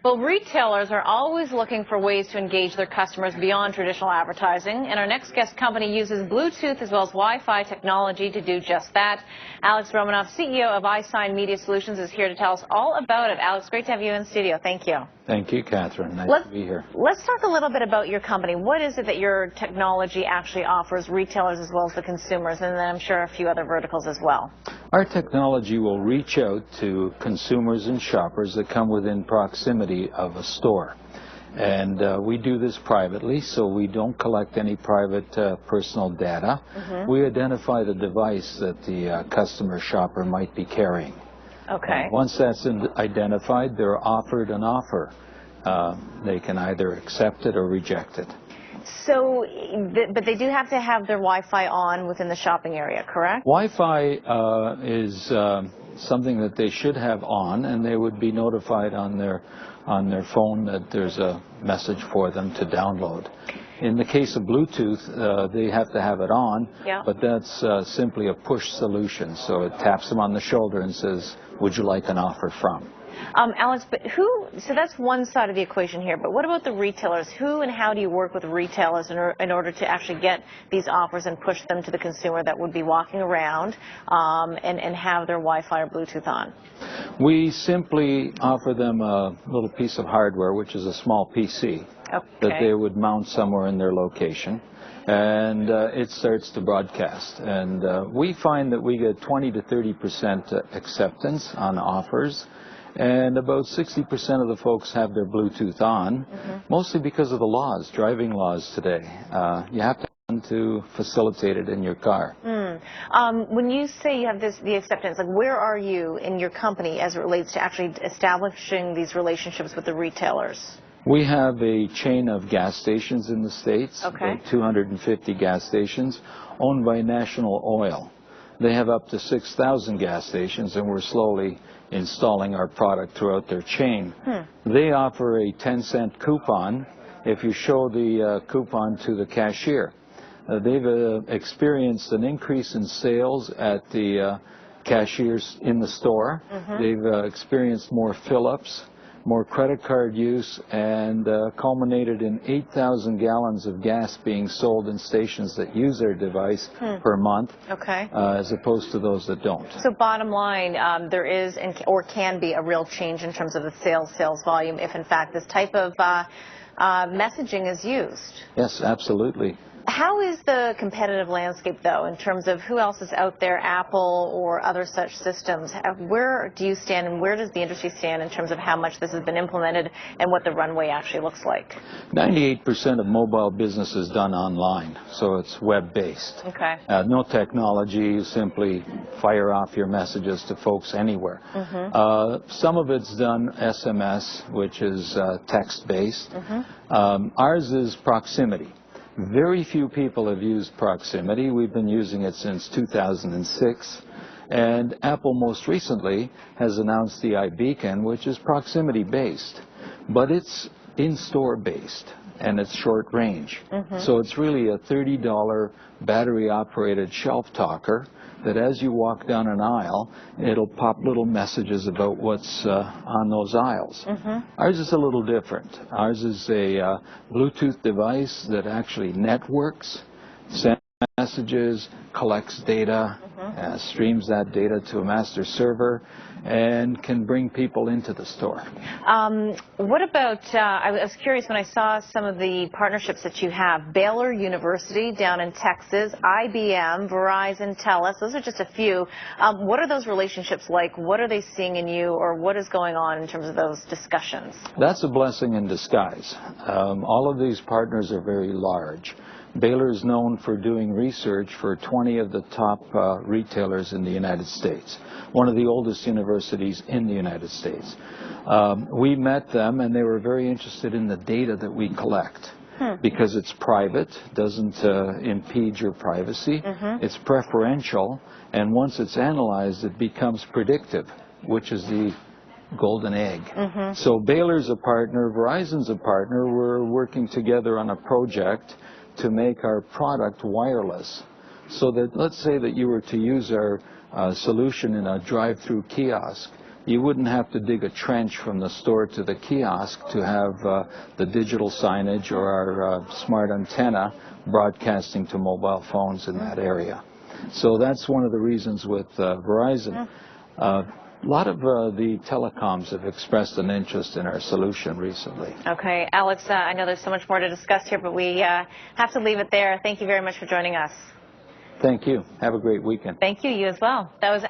Well, retailers are always looking for ways to engage their customers beyond traditional advertising, and our next guest company uses Bluetooth as well as Wi-Fi technology to do just that. Alex Romanov, CEO of iSign Media Solutions, is here to tell us all about it. Alex, great to have you in studio. Thank you. Thank you, Catherine. Nice to be here. Let's talk a little bit about your company. What is it that your technology actually offers retailers as well as the consumers, and then I'm sure a few other verticals as well? Our technology will reach out to consumers and shoppers that come within proximity of a store. And we do this privately, so we don't collect any private personal data. We identify the device that the customer shopper might be carrying. Okay. Once that's identified, they're offered an offer. They can either accept it or reject it. So, but they do have to have their Wi-Fi on within the shopping area, correct? Wi-Fi is something that they should have on, and they would be notified on their phone that there's a message for them to download. In the case of Bluetooth, they have to have it on, but that's simply a push solution. So it taps them on the shoulder and says, "Would you like an offer from?" Alex, but so that's one side of the equation here, but what about the retailers? Who and how do you work with retailers in order to actually get these offers and push them to the consumer that would be walking around and have their Wi-Fi or Bluetooth on? We simply offer them a little piece of hardware, which is a small PC, that they would mount somewhere in their location, and it starts to broadcast. And we find that we get 20 to 30% acceptance on offers. And about 60% of the folks have their Bluetooth on, mostly because of the laws, driving laws today. You have to facilitate it in your car. When you say you have the acceptance, like where are you in your company as it relates to actually establishing these relationships with the retailers? We have a chain of gas stations in the States, about 250 gas stations, owned by National Oil. They have up to 6,000 gas stations, and we're slowly installing our product throughout their chain. They offer a 10-cent coupon if you show the coupon to the cashier. They've experienced an increase in sales at the cashiers in the store. They've experienced more fill-ups, more credit card use, and culminated in 8,000 gallons of gas being sold in stations that use their device per month, as opposed to those that don't. So bottom line, there is or can be a real change in terms of the sales volume if, in fact, this type of messaging is used. Yes, absolutely. How is the competitive landscape, though, in terms of who else is out there, Apple or other such systems? Where do you stand, and where does the industry stand in terms of how much this has been implemented and what the runway actually looks like? 98% of mobile business is done online, so it's web-based. No technology, you simply fire off your messages to folks anywhere. Some of it's done SMS, which is text-based. Ours is proximity. Very few people have used proximity. We've been using it since 2006. And Apple most recently has announced the iBeacon, which is proximity-based. But it's in-store based, and it's short range. So it's really a $30 battery-operated shelf talker that as you walk down an aisle, it'll pop little messages about what's on those aisles. Ours is a little different. Ours is a Bluetooth device that actually networks, sends messages, collects data, streams that data to a master server, and can bring people into the store. What about, I was curious when I saw some of the partnerships that you have, Baylor University down in Texas, IBM, Verizon, TELUS, those are just a few. What are those relationships like? What are they seeing in you, or what is going on in terms of those discussions? That's a blessing in disguise. All of these partners are very large. Baylor is known for doing research for 20 of the top retailers in the United States, one of the oldest universities in the United States. We met them, and they were very interested in the data that we collect because it's private, doesn't impede your privacy, it's preferential, and once it's analyzed, it becomes predictive, which is the golden egg. So Baylor's a partner, Verizon's a partner. We're working together on a project to make our product wireless, so that let's say that you were to use our solution in a drive-through kiosk, you wouldn't have to dig a trench from the store to the kiosk to have the digital signage or our smart antenna broadcasting to mobile phones in that area. So that's one of the reasons with Verizon. A lot of the telecoms have expressed an interest in our solution recently. Okay, Alex, I know there's so much more to discuss here, but we have to leave it there. Thank you very much for joining us. Thank you. Have a great weekend. Thank you. You as well. That was